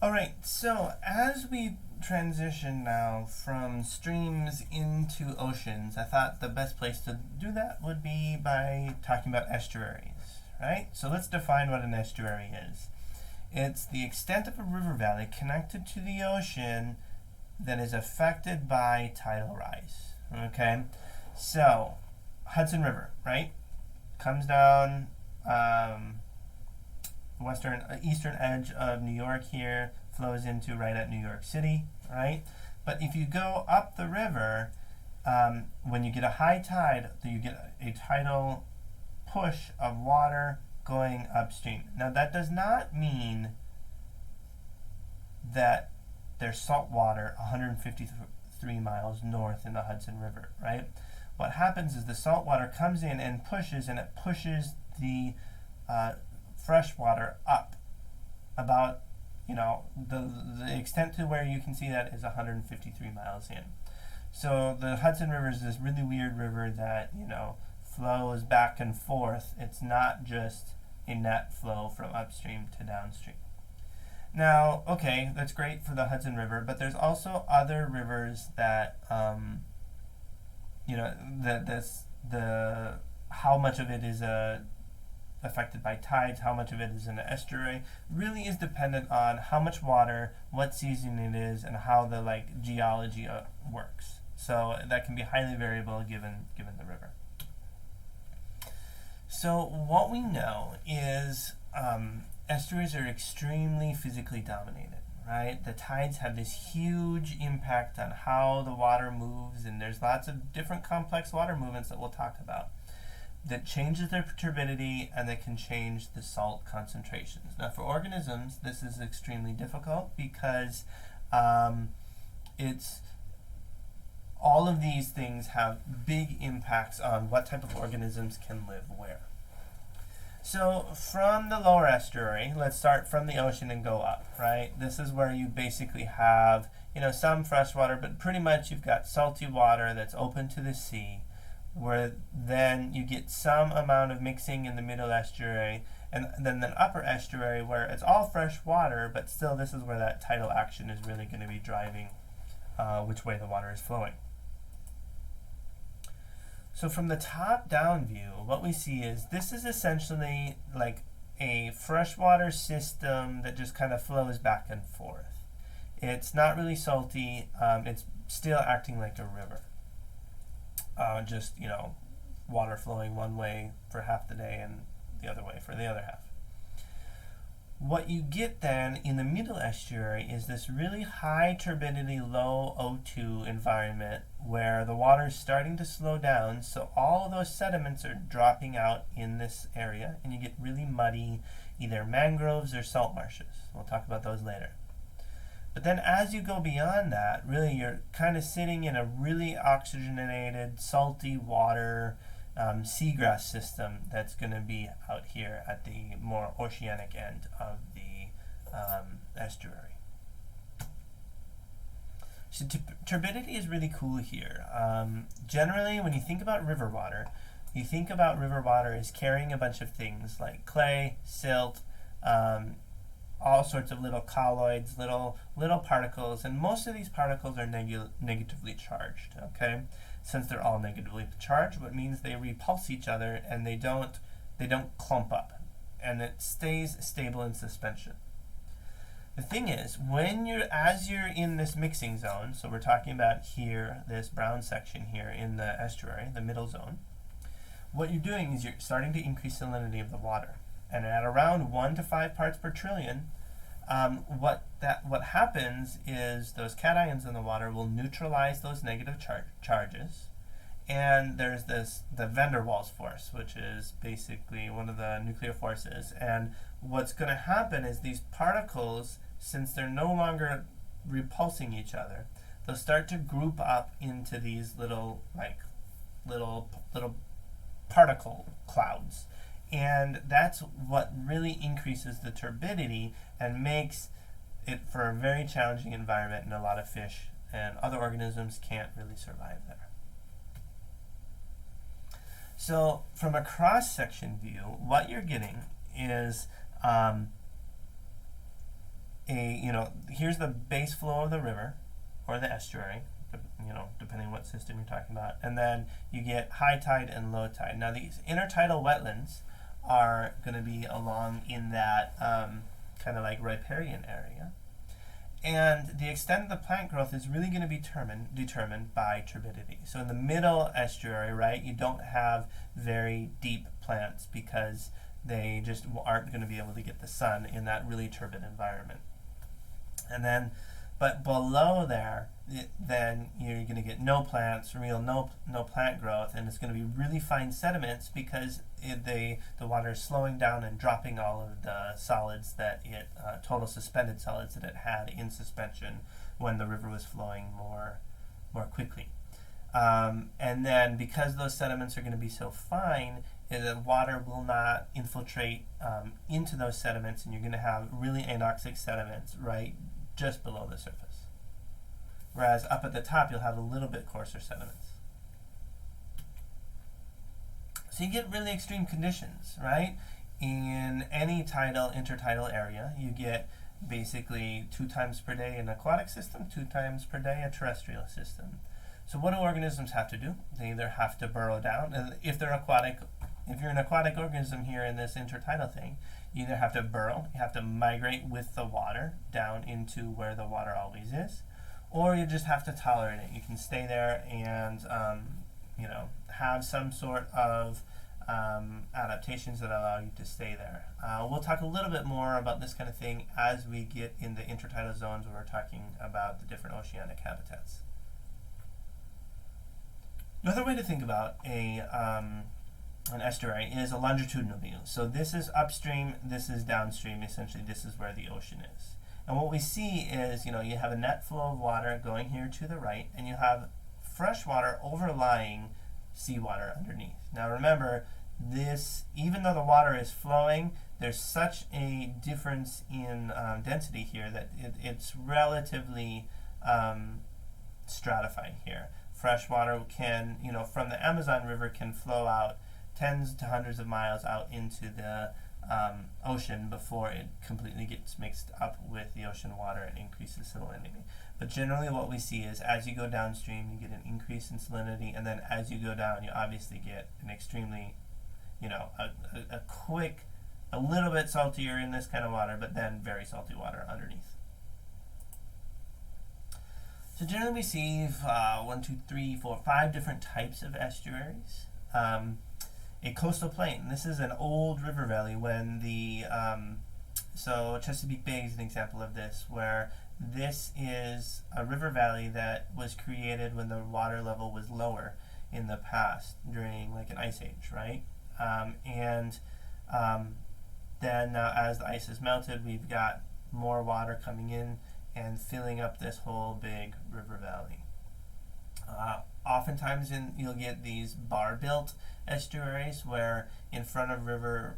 All right, so as we transition now from streams into oceans, I thought the best place to do that would be by talking about estuaries, right? So let's define what an estuary is. It's the extent of a river valley connected to the ocean that is affected by tidal rise, okay? So, Hudson River, right? Comes down eastern edge of New York here, flows into right at New York City, right? But if you go up the river, when you get a high tide, you get a tidal push of water going upstream. Now that does not mean that there's salt water 153 miles north in the Hudson River, right? What happens is the salt water comes in and it pushes the fresh water up about, the extent to where you can see that is 153 miles in. So the Hudson River is this really weird river that, flows back and forth. It's not just a net flow from upstream to downstream. Now, okay, that's great for the Hudson River, but there's also other rivers that, how much of it is affected by tides, how much of it is in the estuary, really is dependent on how much water, what season it is, and how the geology works. So that can be highly variable given the river. So what we know is estuaries are extremely physically dominated, right? The tides have this huge impact on how the water moves, and there's lots of different complex water movements that we'll talk about that changes their turbidity and that can change the salt concentrations. Now for organisms, this is extremely difficult because all of these things have big impacts on what type of organisms can live where. So from the lower estuary, let's start from the ocean and go up, right? This is where you basically have, some fresh water, but pretty much you've got salty water that's open to the sea, where then you get some amount of mixing in the middle estuary, and then the upper estuary where it's all fresh water, but still this is where that tidal action is really going to be driving which way the water is flowing. So from the top down view, what we see is this is essentially like a freshwater system that just kind of flows back and forth. It's not really salty, it's still acting like a river. Just, water flowing one way for half the day and the other way for the other half. What you get then in the middle estuary is this really high turbidity, low O2 environment where the water is starting to slow down, so all of those sediments are dropping out in this area, and you get really muddy, either mangroves or salt marshes. We'll talk about those later. But then as you go beyond that, really you're kind of sitting in a really oxygenated, salty water seagrass system that's going to be out here at the more oceanic end of the estuary. So turbidity is really cool here. Generally, when you think about river water, you think about river water as carrying a bunch of things like clay, silt, all sorts of little colloids, little particles, and most of these particles are negatively charged, okay? Since they're all negatively charged, what means they repulse each other and they don't clump up, and it stays stable in suspension. The thing is, as you're in this mixing zone, so we're talking about here, this brown section here in the estuary, the middle zone, what you're doing is you're starting to increase salinity of the water. And at around 1 to 5 parts per trillion, what happens is those cations in the water will neutralize those negative charges, and there's the van der Waals force, which is basically one of the nuclear forces. And what's going to happen is these particles, since they're no longer repulsing each other, they'll start to group up into these little particle clouds. And that's what really increases the turbidity and makes it for a very challenging environment, and a lot of fish and other organisms can't really survive there. So from a cross-section view, what you're getting is here's the base flow of the river or the estuary, depending on what system you're talking about, and then you get high tide and low tide. Now these intertidal wetlands are going to be along in that kind of like riparian area. And the extent of the plant growth is really going to be determined by turbidity. So in the middle estuary, right, you don't have very deep plants because they just aren't going to be able to get the sun in that really turbid environment. And then, but below there, then you're going to get no plants, no plant growth, and it's going to be really fine sediments because the water is slowing down and dropping all of the solids that total suspended solids that it had in suspension when the river was flowing more quickly. And then because those sediments are going to be so fine, the water will not infiltrate into those sediments, and you're going to have really anoxic sediments right just below the surface. Whereas up at the top, you'll have a little bit coarser sediments. So you get really extreme conditions, right? In any intertidal area, you get basically 2 times per day an aquatic system, 2 times per day a terrestrial system. So what do organisms have to do? They either have to burrow down, and if you're an aquatic organism here in this intertidal thing, you either have to burrow, you have to migrate with the water down into where the water always is, or you just have to tolerate it. You can stay there and have some sort of adaptations that allow you to stay there. We'll talk a little bit more about this kind of thing as we get in the intertidal zones where we're talking about the different oceanic habitats. Another way to think about an estuary is a longitudinal view. So this is upstream, this is downstream. Essentially, this is where the ocean is. And what we see is, you have a net flow of water going here to the right, and you have fresh water overlying seawater underneath. Now remember, even though the water is flowing, there's such a difference in density here that it's relatively stratified here. Fresh water can, from the Amazon River can flow out tens to hundreds of miles out into the ocean before it completely gets mixed up with the ocean water and increases salinity. But generally what we see is as you go downstream, you get an increase in salinity, and then as you go down, you obviously get an extremely, a little bit saltier in this kind of water, but then very salty water underneath. So generally we see 5 different types of estuaries. A coastal plain. This is an old river valley when so Chesapeake Bay is an example of this, where this is a river valley that was created when the water level was lower in the past during like an ice age, right? Then as the ice has melted, we've got more water coming in and filling up this whole big river valley. Oftentimes you'll get these bar-built estuaries where in front of river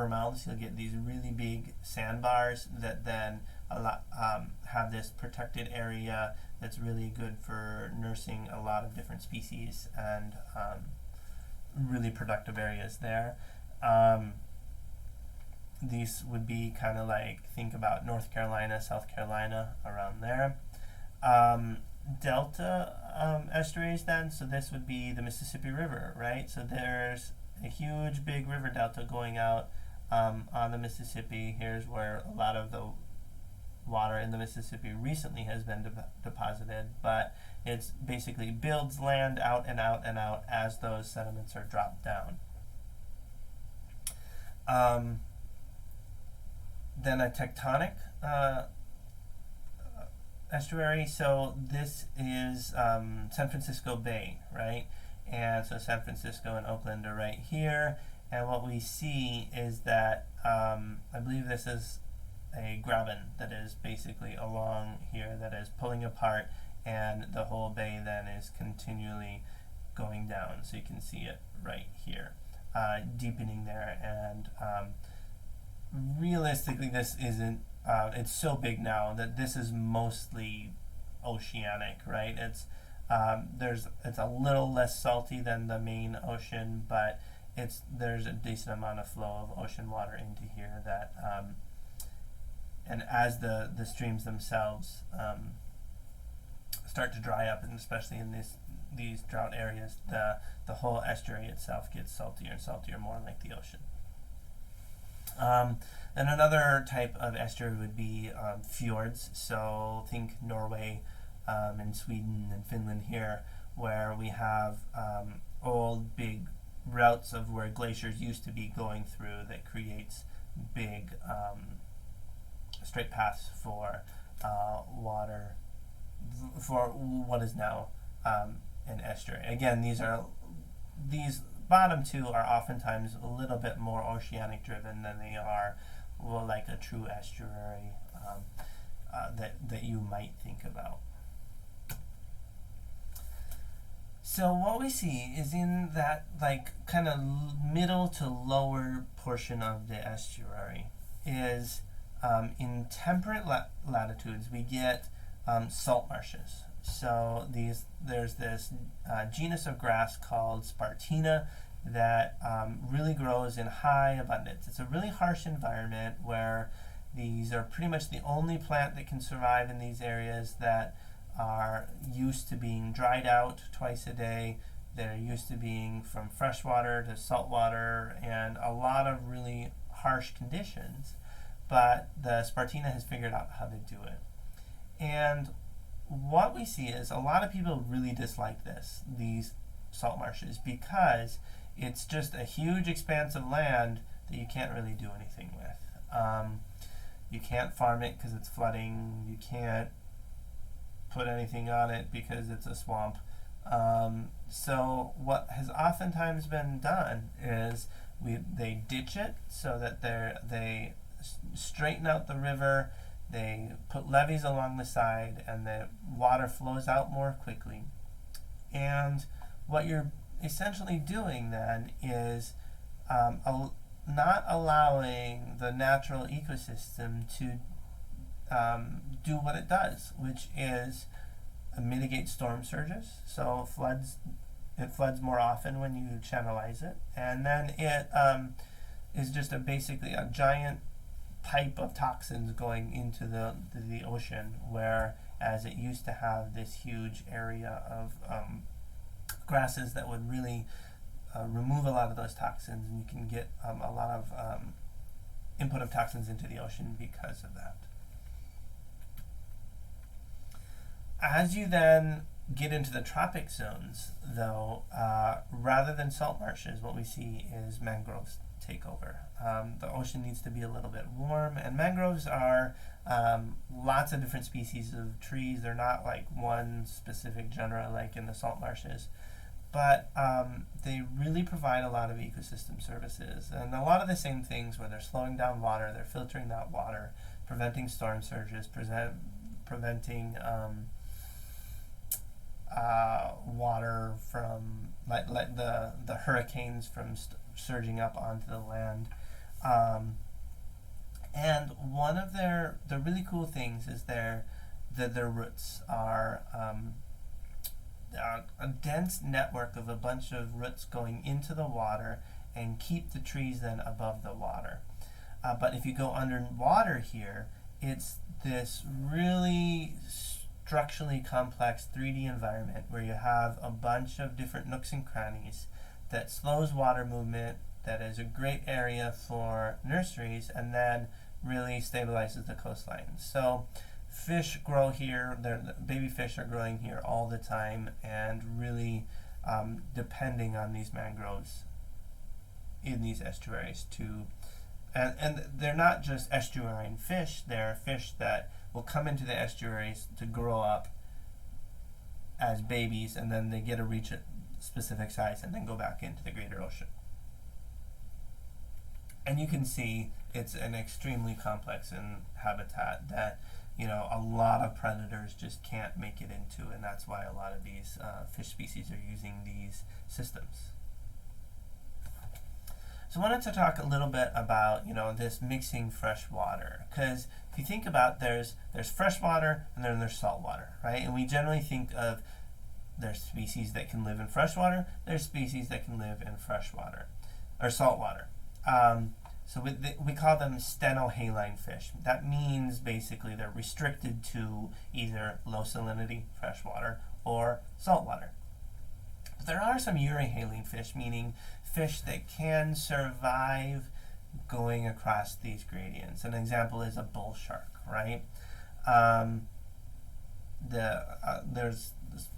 mouths you'll get these really big sandbars that then have this protected area that's really good for nursing a lot of different species and really productive areas there. These would be kind of like, think about North Carolina, South Carolina, around there. Delta estuaries then, so this would be the Mississippi River, right? So there's a huge big river delta going out on the Mississippi. Here's where a lot of the water in the Mississippi recently has been deposited, but it's basically builds land out and out and out as those sediments are dropped down. Then a tectonic estuary, so this is San Francisco Bay, right? And so San Francisco and Oakland are right here, and what we see is that I believe this is a graben that is basically along here that is pulling apart, and the whole bay then is continually going down, so you can see it right here, deepening there, and realistically this isn't it's so big now that this is mostly oceanic, right? It's a little less salty than the main ocean, but there's a decent amount of flow of ocean water into here that and as the streams themselves start to dry up, and especially in these drought areas, the whole estuary itself gets saltier and saltier, more like the ocean. And another type of estuary would be fjords. So think Norway and Sweden and Finland here, where we have old big routes of where glaciers used to be going through that creates big straight paths for water for what is now an estuary. Again, these bottom two are oftentimes a little bit more oceanic driven than they are like a true estuary that you might think about. So what we see is in that like kind of middle to lower portion of the estuary is in temperate latitudes we get salt marshes. So there's this genus of grass called Spartina that really grows in high abundance. It's a really harsh environment where these are pretty much the only plant that can survive in these areas that are used to being dried out twice a day. They're used to being from freshwater to saltwater and a lot of really harsh conditions, but the Spartina has figured out how to do it. And what we see is a lot of people really dislike these salt marshes, because it's just a huge expanse of land that you can't really do anything with. You can't farm it because it's flooding. You can't put anything on it because it's a swamp. So what has oftentimes been done is they ditch it so that they straighten out the river. They put levees along the side, and the water flows out more quickly. And what you're essentially doing then is not allowing the natural ecosystem to do what it does, which is mitigate storm surges. So it floods more often when you channelize it, and then it is just basically a giant pipe of toxins going into the ocean, whereas it used to have this huge area of grasses that would really remove a lot of those toxins, and you can get a lot of input of toxins into the ocean because of that. As you then get into the tropic zones, though, rather than salt marshes, what we see is mangroves take over. The ocean needs to be a little bit warm, and mangroves are lots of different species of trees. They're not like one specific genera like in the salt marshes, but they really provide a lot of ecosystem services, and a lot of the same things where they're slowing down water, they're filtering that water, preventing storm surges, preventing water from like the hurricanes from surging up onto the land. And one of the really cool things is their roots are a dense network of a bunch of roots going into the water and keep the trees then above the water. But if you go underwater here, it's this really structurally complex 3D environment where you have a bunch of different nooks and crannies that slows water movement, that is a great area for nurseries, and then really stabilizes the coastline. So fish grow here, the baby fish are growing here all the time, and really depending on these mangroves in these estuaries to, and they're not just estuarine fish, they're fish that will come into the estuaries to grow up as babies, and then they get to reach a specific size and then go back into the greater ocean. And you can see it's an extremely complex habitat that, you know, a lot of predators just can't make it into, and that's why a lot of these fish species are using these systems. So I wanted to talk a little bit about, you know, this mixing fresh water, because if you think about there's fresh water and then there's salt water, right? And we generally think of there's species that can live in fresh water, there's species that can live in fresh water or salt water. So we call them stenohaline fish. That means basically they're restricted to either low salinity freshwater or saltwater. But there are some euryhaline fish, meaning fish that can survive going across these gradients. An example is a bull shark, right? There's this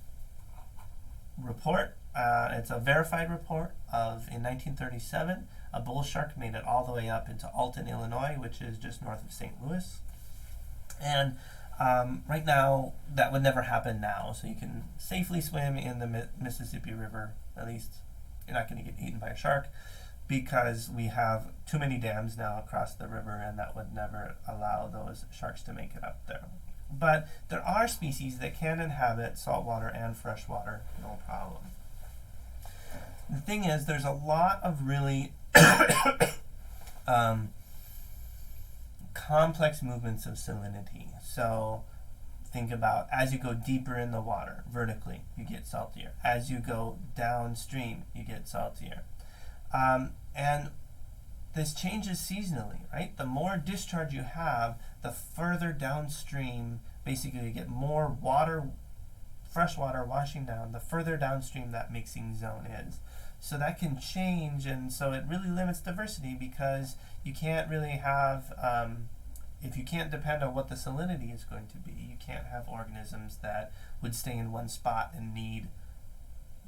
report, it's a verified report in 1937, a bull shark made it all the way up into Alton, Illinois, which is just north of St. Louis. And right now, that would never happen now, so you can safely swim in the Mississippi River. At least you're not going to get eaten by a shark, because we have too many dams now across the river, and that would never allow those sharks to make it up there. But there are species that can inhabit saltwater and freshwater, no problem. The thing is, there's a lot of really complex movements of salinity. So think about, as you go deeper in the water, vertically, you get saltier. As you go downstream, you get saltier. And this changes seasonally, right? The more discharge you have, the further downstream, basically you get more water, fresh water washing down, the further downstream that mixing zone is. So that can change, and so it really limits diversity, because you can't really have, if you can't depend on what the salinity is going to be, you can't have organisms that would stay in one spot and need,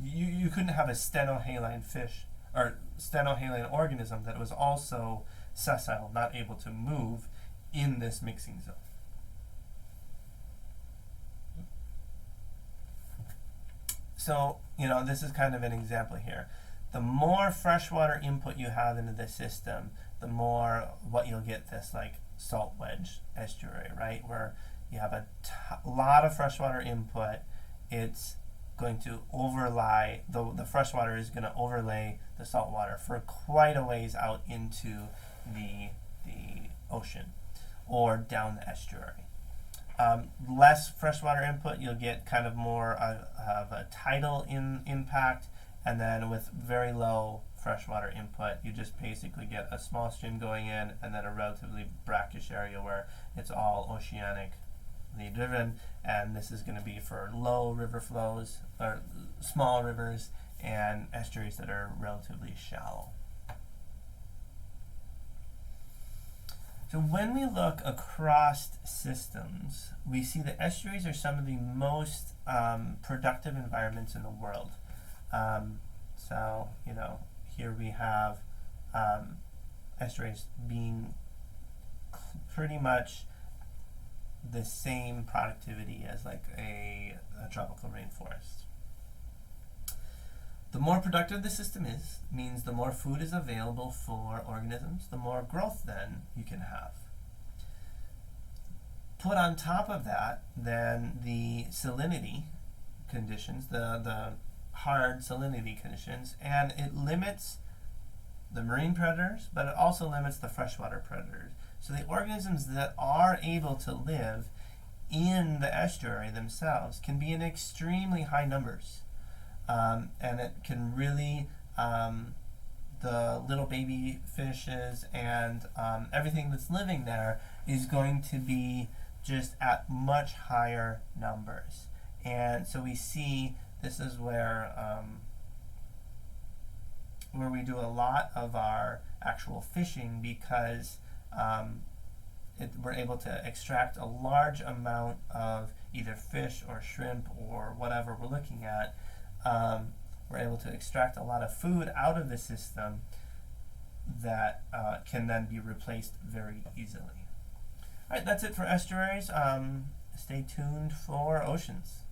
you couldn't have a stenohaline fish, or stenohaline organism that was also sessile, not able to move in this mixing zone. So, this is kind of an example here. The more freshwater input you have into the system, the more what you'll get, this like salt wedge estuary, right? Where you have a lot of freshwater input, it's going to overlay, the freshwater is going to overlay the saltwater for quite a ways out into the ocean or down the estuary. Less freshwater input, you'll get kind of more of a tidal impact, and then with very low freshwater input, you just basically get a small stream going in, and then a relatively brackish area where it's all oceanically driven, and this is going to be for low river flows, or small rivers, and estuaries that are relatively shallow. So when we look across systems, we see that estuaries are some of the most productive environments in the world. So, here we have estuaries being pretty much the same productivity as like a tropical rainforest. The more productive the system is, means the more food is available for organisms, the more growth then you can have. Put on top of that, then the salinity conditions, the hard salinity conditions, and it limits the marine predators, but it also limits the freshwater predators. So the organisms that are able to live in the estuary themselves can be in extremely high numbers. And it can really, the little baby fishes and everything that's living there is going to be just at much higher numbers. And so we see this is where we do a lot of our actual fishing, because we're able to extract a large amount of either fish or shrimp or whatever we're looking at. We're able to extract a lot of food out of the system that can then be replaced very easily. All right, that's it for estuaries. Stay tuned for oceans.